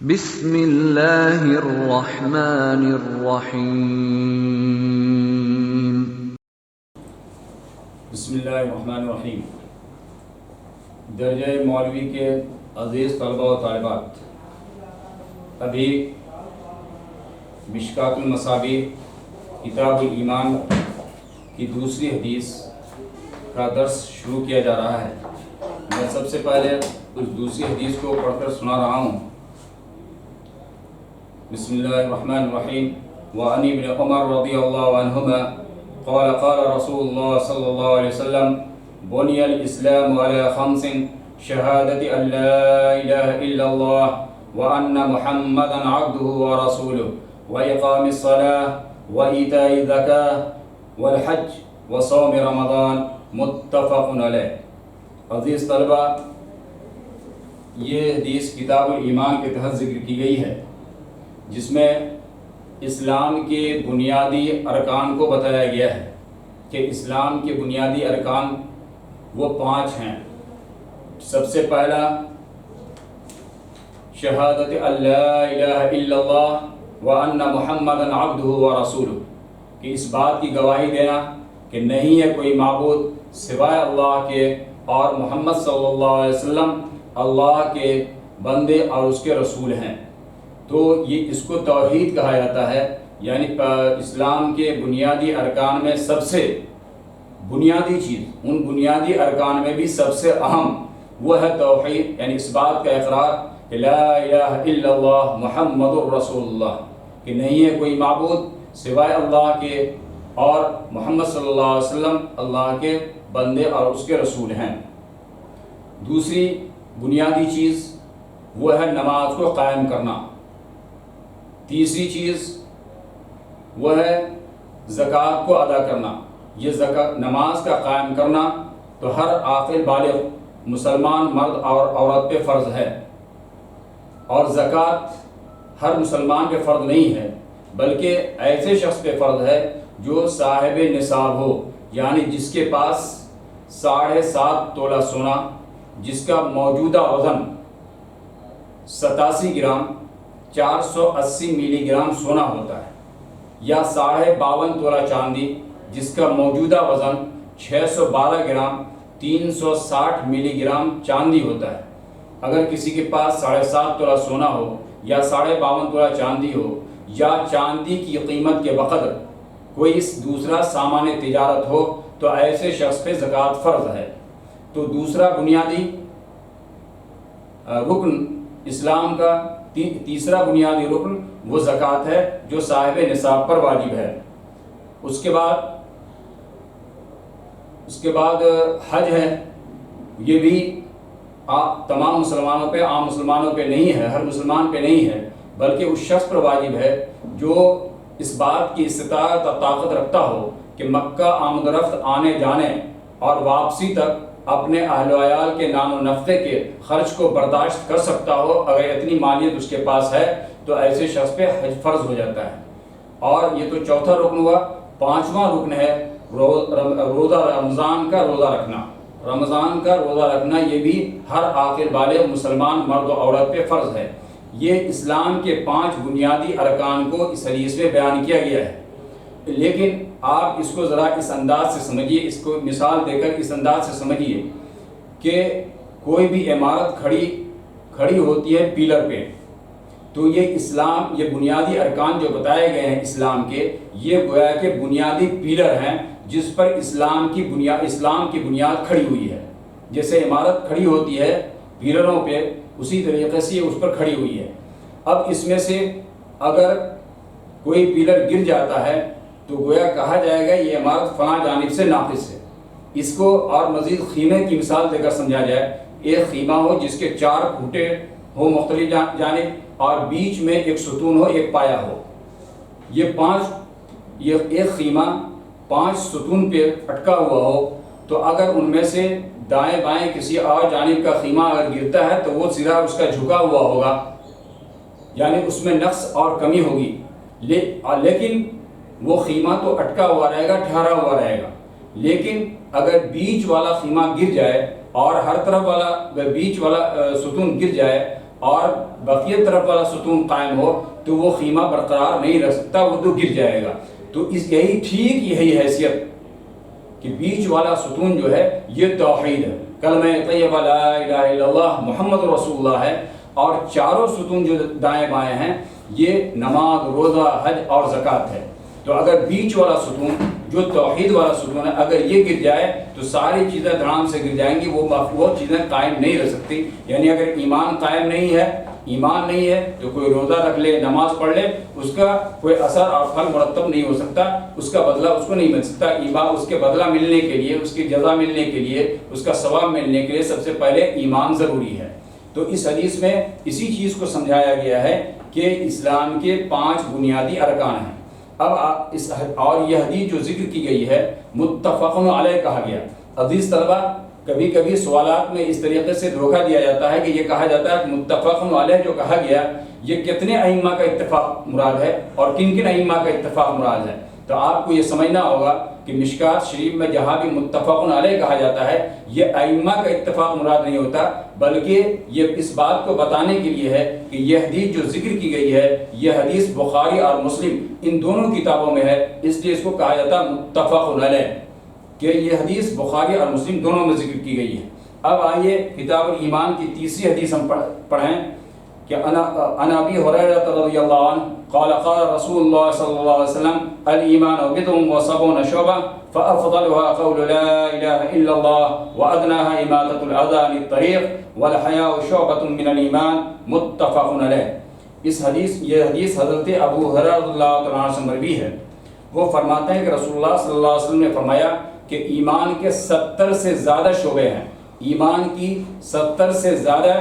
بسم اللہ الرحمن الرحیم۔ بسم اللہ الرحمن الرحیم۔ درجہ مولوی کے عزیز طلبہ و طالبات، ابھی مشکات المصابیح کتاب الایمان کی دوسری حدیث کا درس شروع کیا جا رہا ہے۔ میں سب سے پہلے اس دوسری حدیث کو پڑھ کر سنا رہا ہوں۔ بسم اللہ الرحمن الرحیم۔ وعن ابن عمر رضی اللہ عنہما قال قال رسول اللہ صلی اللہ علیہ وسلم بنی الاسلام علی خمس شہادت ان لا الہ الا اللہ وان محمدا عبدہ ورسولہ واقام الصلاۃ وایتاء الزکاۃ والحج وصوم رمضان، متفق علیہ۔ عزیز طلبہ، یہ حدیث کتاب الایمان کے تحت ذکر کی گئی ہے، جس میں اسلام کے بنیادی ارکان کو بتایا گیا ہے کہ اسلام کے بنیادی ارکان وہ 5 ہیں۔ سب سے پہلا شہادت ان لا الہ الا اللہ وان محمدا عبدہ ورسولہ، کہ اس بات کی گواہی دینا کہ نہیں ہے کوئی معبود سوائے اللہ کے اور محمد صلی اللہ علیہ وسلم اللہ کے بندے اور اس کے رسول ہیں۔ تو یہ اس کو توحید کہا جاتا ہے، یعنی اسلام کے بنیادی ارکان میں سب سے بنیادی چیز، ان بنیادی ارکان میں بھی سب سے اہم وہ ہے توحید، یعنی اس بات کا اقرار کہ لا الہ الا اللہ محمد الرسول اللہ، کہ نہیں ہے کوئی معبود سوائے اللہ کے اور محمد صلی اللہ علیہ وسلم اللہ کے بندے اور اس کے رسول ہیں۔ دوسری بنیادی چیز وہ ہے نماز کو قائم کرنا۔ تیسری چیز وہ ہے زکوٰۃ کو ادا کرنا۔ یہ نماز کا قائم کرنا تو ہر عاقل بالغ مسلمان مرد اور عورت پہ فرض ہے، اور زکوٰۃ ہر مسلمان پہ فرض نہیں ہے، بلکہ ایسے شخص پہ فرض ہے جو صاحب نصاب ہو، یعنی جس کے پاس 7.5 تولہ سونا، جس کا موجودہ وزن 87 گرام 480 ملی گرام سونا ہوتا ہے، یا 52.5 تولہ چاندی، جس کا موجودہ وزن 612 گرام 360 ملی گرام چاندی ہوتا ہے۔ اگر کسی کے پاس 7.5 تولہ سونا ہو یا 52.5 تولہ چاندی ہو، یا چاندی کی قیمت کے بقدر کوئی دوسرا سامان تجارت ہو، تو ایسے شخص پہ زکوٰۃ فرض ہے۔ تو دوسرا بنیادی رکن اسلام کا، تیسرا بنیادی رکن وہ زکوٰۃ ہے جو صاحب نصاب پر واجب ہے۔ اس کے بعد حج ہے۔ یہ بھی تمام مسلمانوں پہ، عام مسلمانوں پہ نہیں ہے، ہر مسلمان پہ نہیں ہے، بلکہ اس شخص پر واجب ہے جو اس بات کی استطاعت اور طاقت رکھتا ہو کہ مکہ آمد و رفت آنے جانے اور واپسی تک اپنے اہل و عیال کے نان و نفقے کے خرچ کو برداشت کر سکتا ہو۔ اگر اتنی مالیت اس کے پاس ہے تو ایسے شخص پہ حج فرض ہو جاتا ہے۔ اور یہ تو چوتھا رکن ہوا۔ 5واں رکن ہے روزہ، رمضان کا روزہ رکھنا۔ رمضان کا روزہ رکھنا یہ بھی ہر عاقل بالغ مسلمان مرد و عورت پہ فرض ہے۔ یہ اسلام کے 5 بنیادی ارکان کو اس حدیث میں بیان کیا گیا ہے، لیکن آپ اس کو ذرا اس انداز سے سمجھیے، اس کو مثال دے کر اس انداز سے سمجھیے کہ کوئی بھی عمارت کھڑی ہوتی ہے پیلر پہ، تو یہ اسلام، یہ بنیادی ارکان جو بتائے گئے ہیں اسلام کے، یہ گویا کہ بنیادی پیلر ہیں جس پر اسلام کی بنیاد کھڑی ہوئی ہے۔ جیسے عمارت کھڑی ہوتی ہے پیلروں پہ، اسی طریقے سے یہ اس پر کھڑی ہوئی ہے۔ اب اس میں سے اگر کوئی پیلر گر جاتا ہے تو گویا کہا جائے گا یہ عمارت فلاں جانب سے ناقص ہے۔ اس کو اور مزید خیمے کی مثال دے کر سمجھا جائے۔ ایک خیمہ ہو جس کے 4 کھوٹے ہو مختلف جانب، اور بیچ میں ایک ستون ہو، ایک پایا ہو۔ یہ ایک خیمہ 5 ستون پہ اٹکا ہوا ہو، تو اگر ان میں سے دائیں بائیں کسی اور جانب کا خیمہ اگر گرتا ہے تو وہ سرا اس کا جھکا ہوا ہوگا، یعنی اس میں نقص اور کمی ہوگی، لیکن وہ خیمہ تو اٹکا ہوا رہے گا، ٹھہرا ہوا رہے گا۔ لیکن اگر بیچ والا خیمہ گر جائے اور ہر طرف والا بیچ والا ستون گر جائے اور بقیہ طرف والا ستون قائم ہو تو وہ خیمہ برقرار نہیں رہ سکتا، وہ تو گر جائے گا۔ تو یہی حیثیت کہ بیچ والا ستون جو ہے یہ توحید ہے، کلمہ طیبہ لا الہ الا اللہ محمد رسول اللہ ہے، اور چاروں ستون جو دائیں بائیں ہیں یہ نماز، روزہ، حج اور زکوٰۃ ہے۔ تو اگر بیچ والا ستون جو توحید والا ستون ہے اگر یہ گر جائے تو ساری چیزیں دھڑام سے گر جائیں گی، وہ چیزیں قائم نہیں رہ سکتی۔ یعنی اگر ایمان قائم نہیں ہے تو کوئی روزہ رکھ لے، نماز پڑھ لے، اس کا کوئی اثر اور پھل مرتب نہیں ہو سکتا، اس کا بدلہ اس کو نہیں مل سکتا۔ ایمان اس کے بدلہ ملنے کے لیے، اس کی جزا ملنے کے لیے، اس کا ثواب ملنے کے لیے سب سے پہلے ایمان ضروری ہے۔ تو اس حدیث میں اسی چیز کو سمجھایا گیا ہے کہ اسلام کے 5 بنیادی ارکان ہیں۔ اب اور یہ حدیث جو ذکر کی گئی ہے متفق علیہ کہا گیا۔ حدیث طلبہ کبھی کبھی سوالات میں اس طریقے سے دھوکہ دیا جاتا ہے کہ یہ کہا جاتا ہے کہ متفق علیہ جو کہا گیا یہ کتنے ائمہ کا اتفاق مراد ہے اور کن کن ائمہ کا اتفاق مراد ہے۔ تو آپ کو یہ سمجھنا ہوگا کہ مشکات شریف میں جہاں بھی متفق علیہ کہا جاتا ہے یہ ائمہ کا اتفاق مراد نہیں ہوتا، بلکہ یہ اس بات کو بتانے کے لیے ہے کہ یہ حدیث جو ذکر کی گئی ہے یہ حدیث بخاری اور مسلم ان دونوں کتابوں میں ہے، اس لیے اس کو کہا جاتا ہے متفق علیہ، کہ یہ حدیث بخاری اور مسلم دونوں میں ذکر کی گئی ہے۔ اب آئیے کتاب الایمان کی تیسری حدیث ہم پڑھیں کہ عن ابی ہریرہ رضی اللہ عنہ قال قال رسول اللہ صلی اللہ علیہ وسلم الایمان بضع وسبعون شعبہ فافضلها قول لا الہ الا اللہ وادناها اماطۃ الاذى عن الطریق والحیاء شعبۃ من الایمان متفق علیہ۔ یہ حدیث حضرت ابو ہریرہ رضی اللہ عنہ سے مروی ہے۔ وہ فرماتے ہیں کہ رسول اللہ صلی اللہ علیہ وسلم نے فرمایا کہ ایمان کے 70 سے زیادہ شعبے ہیں، ایمان کی 70 سے زیادہ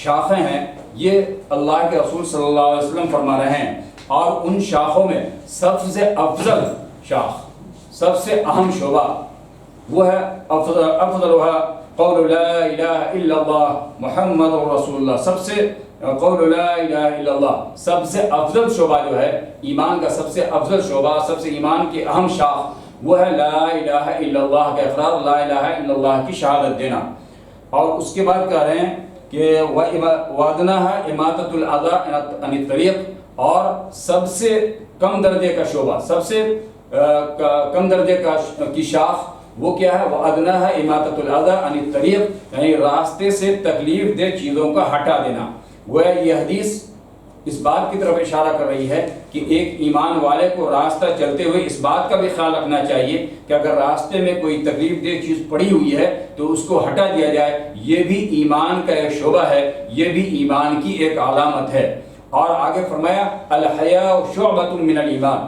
شاخیں ہیں، یہ اللہ کے رسول صلی اللہ علیہ وسلم فرما رہے ہیں۔ اور ان شاخوں میں سب سے افضل شاخ، سب سے اہم شعبہ وہ ہے افضلها قول لا الہ الا اللہ محمد رسول اللہ، سب سے قول لا الہ الا اللہ سب سے افضل شعبہ جو ہے ایمان کا، سب سے افضل شعبہ، سب سے ایمان کی اہم شاخ وہ ہے لا الہ الا اللہ کا اقرار، لا الہ الا اللہ کی شہادت دینا۔ اور اس کے بعد کہہ رہے ہیں کہ وَأَدْنَاهَا إِمَاطَةُ الْأَذَى عَنِ الطَّرِيقِ، اور سب سے کم درجے کا شعبہ، سب سے کم درجے کی شاخ وہ کیا ہے؟ وَأَدْنَاهَا إِمَاطَةُ الْأَذَى عَنِ الطَّرِيقِ، یعنی راستے سے تکلیف دہ چیزوں کا ہٹا دینا۔ وہ یہ حدیث اس بات کی طرف اشارہ کر رہی ہے کہ ایک ایمان والے کو راستہ چلتے ہوئے اس بات کا بھی خیال رکھنا چاہیے کہ اگر راستے میں کوئی تکلیف دہ چیز پڑی ہوئی ہے تو اس کو ہٹا دیا جائے، یہ بھی ایمان کا ایک شعبہ ہے، یہ بھی ایمان کی ایک علامت ہے۔ اور آگے فرمایا الحیاء شعبۃ من الایمان،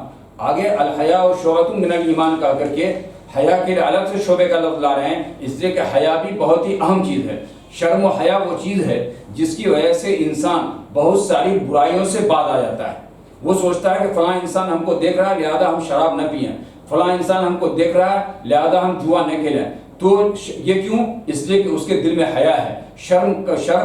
آگے الحیاء شعبۃ من الایمان کہا کر کے حیا کے لیے الگ سے شعبے کا لفظ لا رہے ہیں، اس لیے کہ حیا بھی بہت ہی اہم چیز ہے۔ شرم و حیا وہ چیز ہے جس کی وجہ سے انسان بہت ساری برائیوں سے باز آ جاتا ہے۔ وہ سوچتا ہے کہ فلاں انسان ہم کو دیکھ رہا ہے لہذا ہم شراب نہ پئیں، فلاں انسان ہم کو دیکھ رہا ہے لہذا ہم جوا نہ کھیلیں۔ تو یہ کیوں؟ اس لیے کہ اس کے دل میں حیا ہے۔ شرم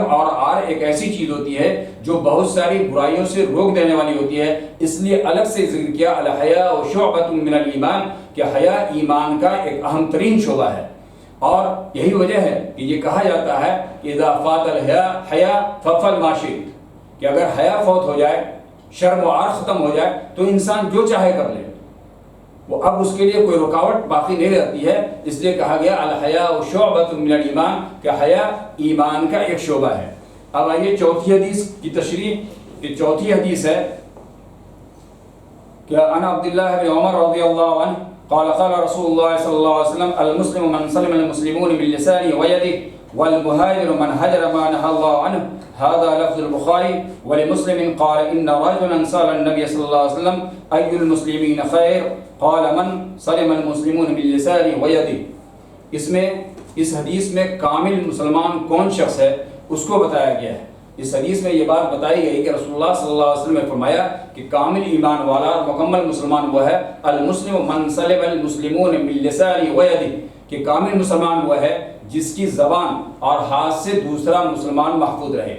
اور عار ایک ایسی چیز ہوتی ہے جو بہت ساری برائیوں سے روک دینے والی ہوتی ہے، اس لیے الگ سے ذکر کیا الحیاء شعبۃ من الایمان، کہ حیا ایمان کا ایک اہم ترین شعبہ ہے۔ اور یہی وجہ ہے کہ یہ کہا جاتا ہے کہ اذا فات الحیا ففعل ما شئت، کہ اگر حیا فوت ہو جائے، شرم و عار ختم ہو جائے تو انسان جو چاہے کر لے، وہ اب اس کے لیے کوئی رکاوٹ باقی نہیں رہتی ہے۔ اس لیے کہا گیا الحیاء شعبۃ من الایمان، کہ حیا ایمان کا ایک شعبہ ہے۔ اب آئیے چوتھی حدیث کی تشریح، کہ چوتھی حدیث ہے کہ عن عبداللہ بن عمر رضی اللہ عنہ قال قال رسول اللہ صلی اللہ علیہ وسلم المسلم من سلم المسلمون من لسانه ويده والمهاجر من هجر ما نهى الله عنه، هذا لفظ البخاری۔ ولمسلم قال ان رجلا سأل النبي صلى الله عليه وسلم اي المسلمين خير قال من سلم المسلمون من لسانه ويده۔ اس حدیث میں کامل مسلمان کون شخص ہے اس کو بتایا گیا ہے۔ اس حدیث میں یہ بات بتائی گئی کہ رسول اللہ صلی اللہ علیہ وسلم نے فرمایا کہ کامل ایمان والا اور مکمل مسلمان وہ ہے المسلم من سلم المسلمون من لسانه ويده، کہ کامل مسلمان وہ ہے جس کی زبان اور ہاتھ سے دوسرا مسلمان محفوظ رہے۔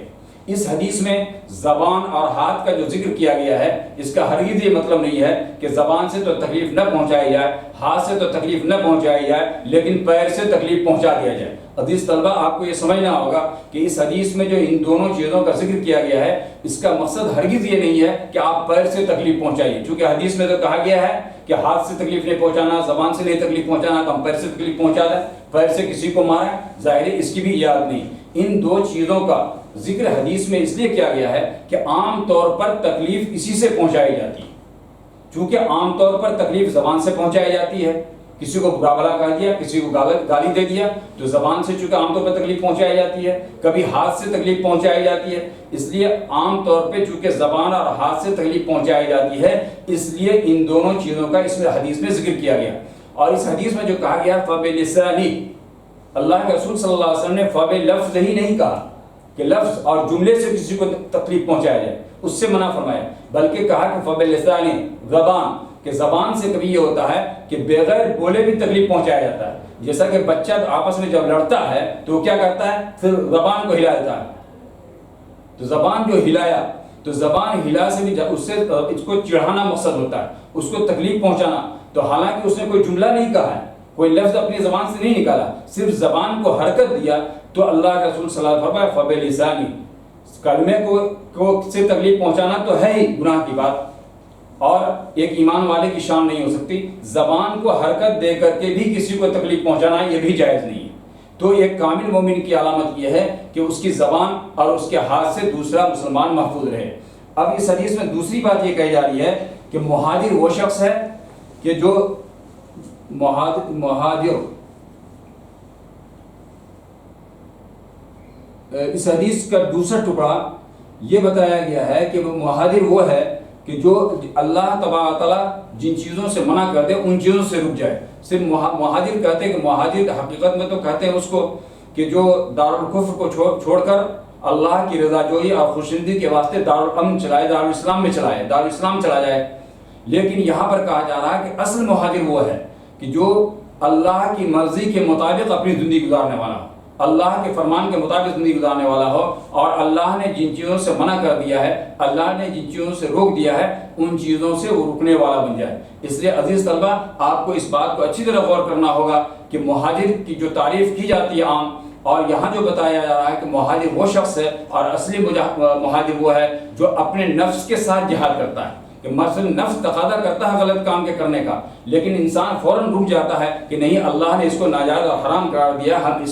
اس حدیث میں زبان اور ہاتھ کا جو ذکر کیا گیا ہے اس کا ہرگز یہ مطلب نہیں ہے کہ زبان سے تو تکلیف نہ پہنچائی جائے، ہاتھ سے تو تکلیف نہ پہنچائی جائے، لیکن پیر سے تکلیف پہنچا دیا جائے۔ حدیث طلبہ آپ کو یہ سمجھنا ہوگا کہ اس حدیث میں جو ان دونوں چیزوں کا ذکر کیا گیا ہے اس کا مقصد ہرگز یہ نہیں ہے کہ آپ پیر سے تکلیف پہنچائیے، چونکہ حدیث میں تو کہا گیا ہے کہ ہاتھ سے تکلیف نہیں پہنچانا، زبان سے نہیں تکلیف پہنچانا، تو ہم پیر سے تکلیف پہنچا دیں، پیر سے کسی کو ماریں، ظاہر ہے اس کی بھی یاد نہیں۔ ان دو چیزوں کا ذکر حدیث میں اس لیے کیا گیا ہے کہ عام طور پر تکلیف اسی سے پہنچائی جاتی ہے، چونکہ عام طور پر تکلیف زبان سے پہنچائی جاتی ہے، کسی کو برا بھلا کہہ دیا، کسی کو گالی دے دیا تو زبان سے چونکہ عام طور پر تکلیف پہنچائی جاتی ہے، کبھی ہاتھ سے تکلیف پہنچائی جاتی ہے، اس لیے عام طور پہ چونکہ زبان اور ہاتھ سے تکلیف پہنچائی جاتی ہے اس لیے ان دونوں چیزوں کا اس میں حدیث میں ذکر کیا گیا۔ اور اس حدیث میں جو کہا گیا فَبِلِسَانِهِ، اللہ کے رسول صلی اللہ علیہ وسلم نے فَبِلَفْظِ ہی نہیں کہا کہ لفظ اور جملے سے کسی کو تکلیف پہنچایا جائے، اس سے منع فرمایا، بلکہ کہا کہ فَبِلِسَانِهِ، زبان، کہ زبان سے کبھی یہ ہوتا ہے کہ بغیر بولے بھی تکلیف پہنچایا جاتا ہے، جیسا کہ بچہ آپس میں جب لڑتا ہے تو وہ کیا کرتا ہے، پھر زبان کو ہلا دیتا ہے، تو زبان جو ہلایا تو زبان ہلا سے بھی اس سے اس کو چڑھانا مقصد ہوتا ہے، اس کو تکلیف پہنچانا، تو حالانکہ اس نے کوئی جملہ نہیں کہا ہے، کوئی لفظ اپنی زبان سے نہیں نکالا، صرف زبان کو حرکت دیا، تو اللہ کے رسول صلی اللہ علیہ وسلم فرمایا فَبِلِسَانِهِ، کلمے کو سے تکلیف پہنچانا تو ہے ہی گناہ کی بات، اور ایک ایمان والے کی شان نہیں ہو سکتی، زبان کو حرکت دے کر کے بھی کسی کو تکلیف پہنچانا یہ بھی جائز نہیں ہے۔ تو ایک کامل مومن کی علامت یہ ہے کہ اس کی زبان اور اس کے ہاتھ سے دوسرا مسلمان محفوظ رہے۔ اب اس حدیث میں دوسری بات یہ کہی جا رہی ہے کہ مہاجر وہ شخص ہے کہ جو مہاجر، اس حدیث کا دوسرا ٹکڑا یہ بتایا گیا ہے کہ مہاجر وہ ہے کہ جو اللہ تبارک تعالیٰ جن چیزوں سے منع کر دے ان چیزوں سے رک جائے۔ صرف مہاجر کہتے ہیں کہ مہاجر حقیقت میں تو کہتے ہیں اس کو کہ جو دارالکفر کو چھوڑ کر اللہ کی رضا جوئی اور خوشندی کے واسطے دارالامن چلائے، دارالاسلام میں چلائے، دارالاسلام چلا جائے۔ لیکن یہاں پر کہا جا رہا ہے کہ اصل مہاجر وہ ہے کہ جو اللہ کی مرضی کے مطابق اپنی زندگی گزارنے والا ہو، اللہ کے فرمان کے مطابق زندگی گزارنے والا ہو، اور اللہ نے جن چیزوں سے منع کر دیا ہے، اللہ نے جن چیزوں سے روک دیا ہے، ان چیزوں سے وہ رکنے والا بن جائے۔ اس لیے عزیز طلبہ آپ کو اس بات کو اچھی طرح غور کرنا ہوگا کہ مہاجر کی جو تعریف کی جاتی ہے عام، اور یہاں جو بتایا جا رہا ہے کہ مہاجر وہ شخص ہے اور اصلی مہاجر وہ ہے جو اپنے نفس کے ساتھ جہاد کرتا ہے، کہ مثلا نفس تقاضا کرتا ہے غلط کام کے کرنے کا، لیکن انسان فوراً رک جاتا ہے کہ نہیں اللہ نے اس کو ناجائز اور حرام قرار دیا، ہم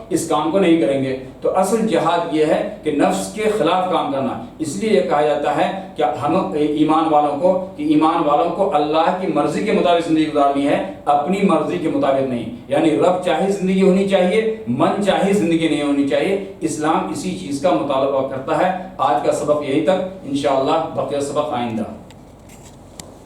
اس کام کو نہیں کریں گے۔ تو اصل جہاد یہ ہے کہ نفس کے خلاف کام کرنا۔ اس لیے یہ کہا جاتا ہے کہ ہم ایمان والوں کو اللہ کی مرضی کے مطابق زندگی گزارنی ہے، اپنی مرضی کے مطابق نہیں، یعنی رب چاہی زندگی ہونی چاہیے، من چاہی زندگی نہیں ہونی چاہیے۔ اسلام اسی چیز کا مطالبہ کرتا ہے۔ آج کا سبق یہی تک، انشاءاللہ باقی سبق آئندہ۔